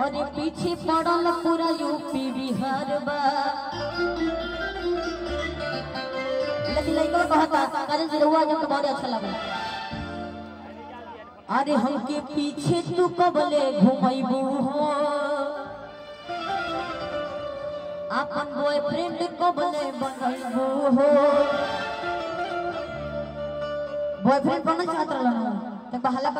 और पीछे पड़ल पूरा यूपी बिहार बा। लेकिन लड़का कहता काजल जी रहुआ जब तो बहुत अच्छा लगा। अरे हमके पीछे तू कबले घुमैबू हो, अपन बॉयफ्रेंड कबले बनैबू हो। बॉयफ्रेंड बनना चाहत रहला त बहला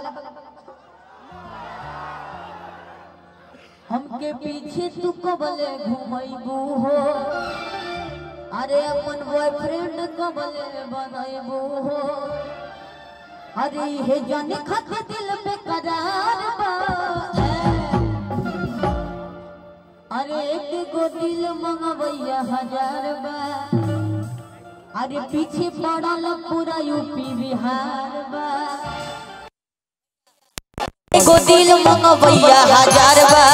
हमके पीछे तू कबले घुमैबू हो, अरे अपन बॉयफ्रेंड कबले बनैबू हो। अरे हे जाने खातिर दिल पे करार बा, अरे एक गो दिल मंगवैया 1000 बा। अरे पीछे पड़ल पूरा यूपी बिहार बा, एक गो दिल मंगवैया 1000 बा।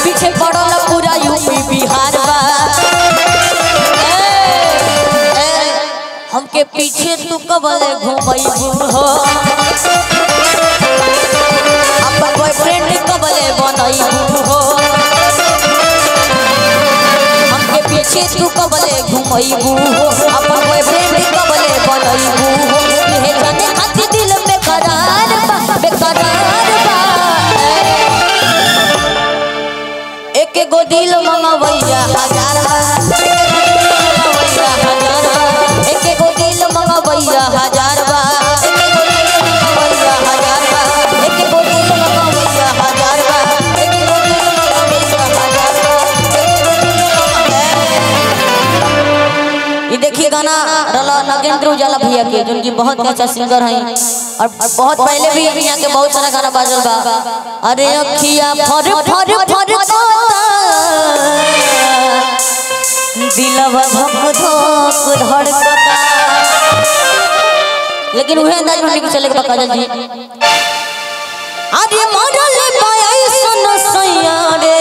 पीछे पड़ल पूरा यूपी बिहार बा। हमके पीछे तू कबले घुमैबू हो, अपन बॉयफ्रेंड कबले बनैबू हो। हमके पीछे तू कबले घुमैबू हो, अपन बॉयफ्रेंड कबले बनैबू हो। ये जाने खातिर दिल में करार बा, बेकरार बा। एक गो दिल मंगवैया 1000 बा, एक गो दिल मंगवैया 1000 बा, एक गो दिल मंगवैया 1000 बा, एक गो दिल मंगवैया 1000 बा। ये देखिए गाना रला नागेंद्र उजाला भैया के, जो कि बहुत अच्छा सिंगर हैं और बहुत पहले भी यहाँ के बहुत सारा गाना बाजल बा। अरे अखिया फर फर फर दिलवा धक धक धड़कता। लेकिन वह अंदाज में नहीं चलेगा काजल जी। अरे मरल पाई सुन सैया रे,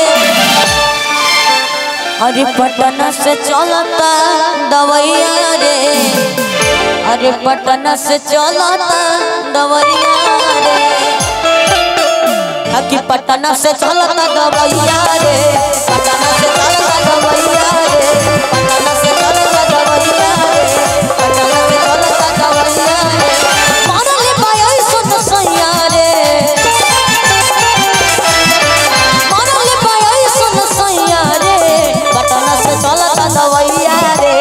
अरे पटना से चलता दवैया रे, अरे पटना से चलता दवैया रे। कि पटना से चलता दवैया रे, पटना से चलता दवैया रे, पटना से चलता दवैया रे, पटना से चलता दवैया रे। मरल पाई सुन सैया रे, मरल पाई सुन सैया रे, पटना से चलता दवैया रे,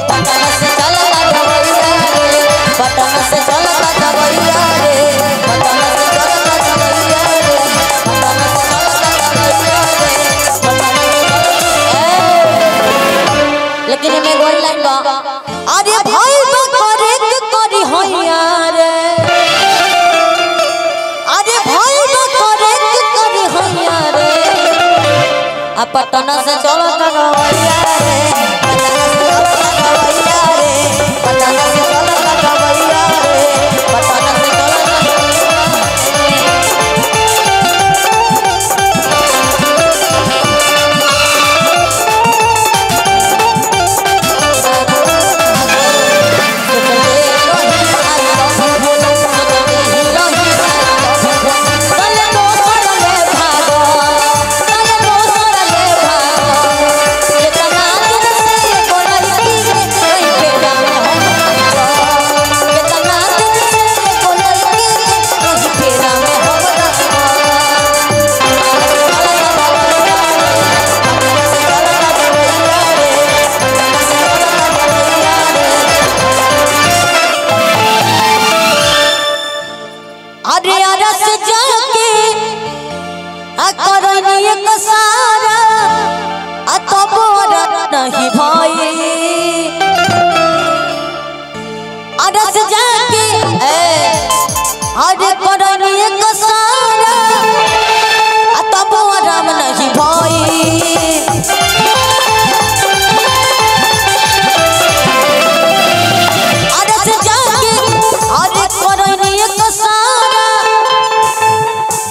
पटना से चलता दवैया रे, पटना से चलता दवैया रे, पटना से चलता दवैया रे, पटना से चलता दवैया रे, पटना से लेकिन मैं गोल लाइन बा। अरे भाई तो करे के करी होइया रे, अरे भाई तो करे के करी होइया रे। आ पटना से चलता दवैया रे, पटना से चलता दवैया रे, पटना से चलता दवैया रे, पटना से चलता नहीं भाई। अरस जाके अरे करनिए कसारा तब आराम नहीं भाई। अरस जाके अरे करनिए कसारा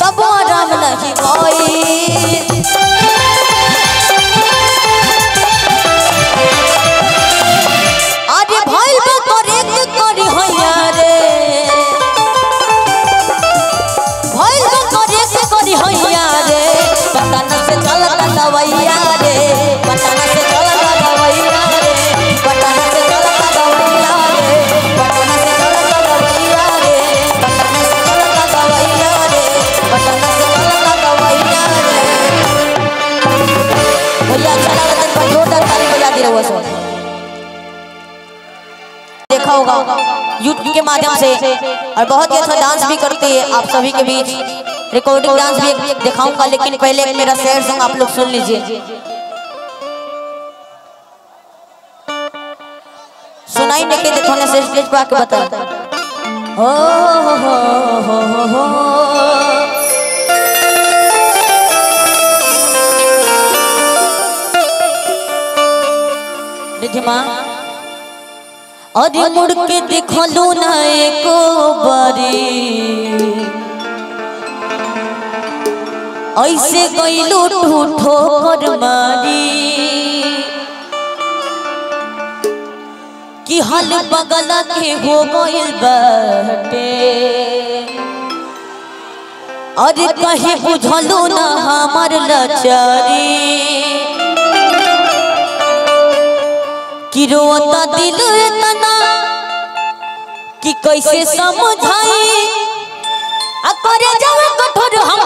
तब आराम नहीं भाई। माध्यम से और बहुत ही अच्छा डांस भी करती है आप सभी के बीच। रिकॉर्डिंग डांस भी दिखाऊंगा, लेकिन पहले मेरा सैड सॉन्ग आप लोग सुन लीजिए। सुनाई नहीं के थोड़े से स्टेज पर आके बता। हो रिधिमा अरे मुड़ के देखलू ना एको बारी, ऐसे गईलू ठूठो कर मारी कि हाल बगल के हो गइल बाटे। अरे कहीं बुझलू ना हमार लाचारी कि रोता दिल इतना कि कैसे समझाई करे जब कठोर हम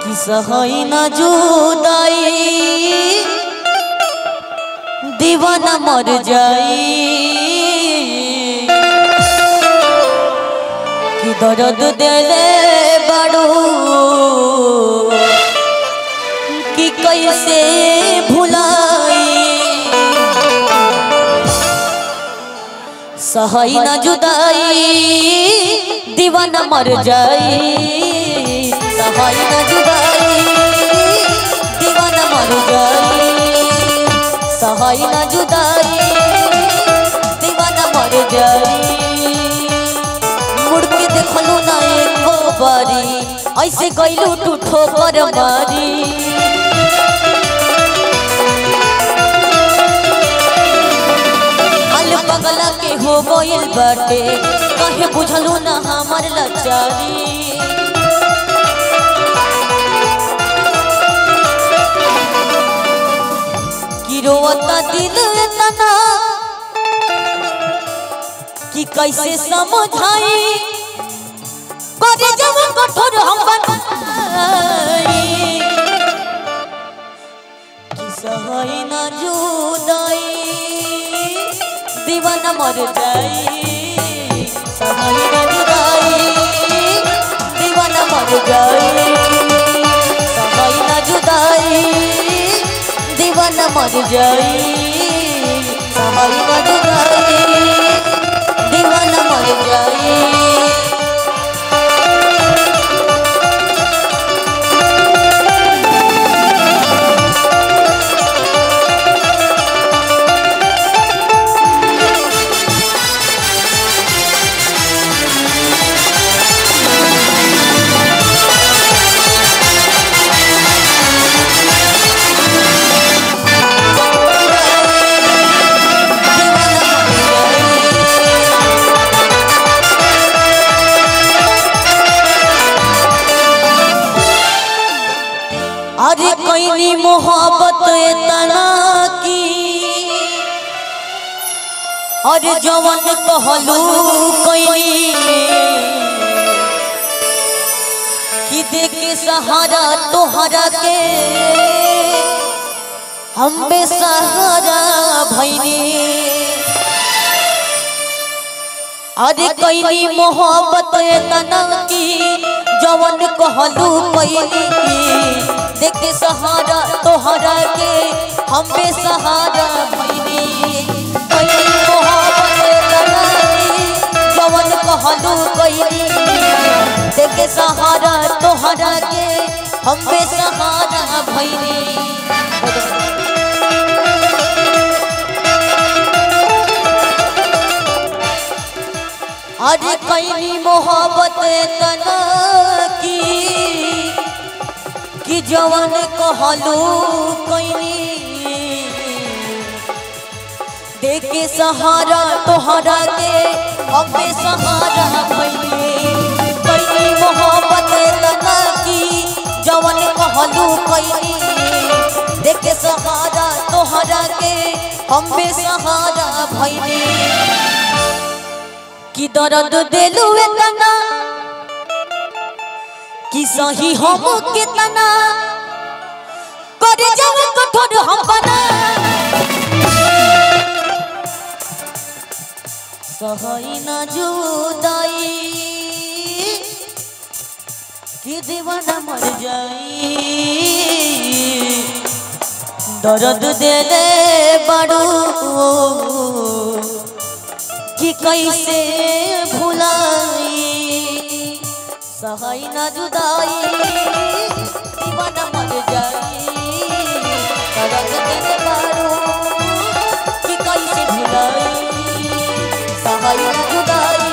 कि सहाय न जुदाई दीवाना मर जाई कि दर्द देले बड़ो कि कैसे भुलाई सहाय न जुदाई दीवाना मर जाई। सहाय न जुदाई दीवाना मर जाई। सहाय न जुदाई दीवाना मर जाई। मुड़ के देखलू ना एको बारी, ऐसे गईलू ठूठो कर मारी पगला के हो गइल बाटे। कहे बुझलू ना हमार लाचारी कि रोता दिल इतना कि कैसे समझाई करे जब कठोर हम बनाई कि सहाय न जुदाई दीवाना मर जाई। सहाय न जुदाई दीवाना मर जाई। सहाय न जुदाई दीवाना मर जाई। सहाय न जुदाई दीवाना मर जाई। अरे कोई मोहब्बत इतना की और जवन कहलू कोई कि देखे सहारा तोहरा के हम बेसहारा भइनी। अरे कोई मोहब्बत इतना की जवन कहलू कोई देखे सहारा तोहरा के हम बेसहारा भइनी। कोई मोहब्बत जवन कहलू कोई देखे सहारा तोहरा के हम बेसहारा भइनी। अरे कोई मोहब्बत इतना कि जवन कहलू कोई देखे सहारा तोहरा के हम बेसहारा भइनी। कोई मोहब्बत इतना की जवन कहलू कोई देखे सहारा तोहरा के हम बेसहारा भइनी। कि दर्द देलू इतना कि सही हम कितना करे जब कठोर हम बना सहई न जुदाई कि दीवाना मर जाई दर्द देले बड़ू कि कैसे भुलाई सहई न जुदाई दीवाना मर जाई दर्द देले बड़ू कि कैसे भुलाई सहई न जुदाई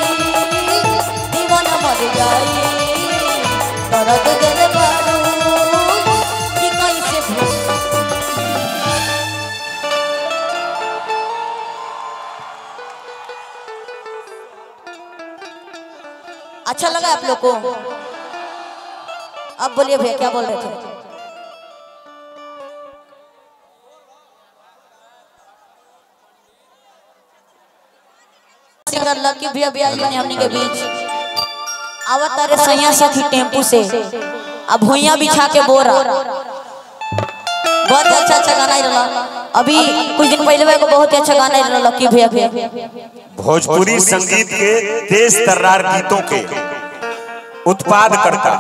दीवाना मर जाई दर्द देले बड़ू कि कैसे भुलाई। अच्छा लगा आप लोग को? अब बोलिए भैया क्या बोल रहे थे? सिंगर लकी भैया भी आई हमनी के बीच आवत तारे सैया सखी टेम्पू से अब भुइया बिछा के बोरा बहुत अच्छा गाना रहा। अभी कुछ दिन पहले को बहुत अच्छा गाना रहा लकी भैया भोजपुरी संगीत के तेज तर्रार गीतों के उत्पाद करता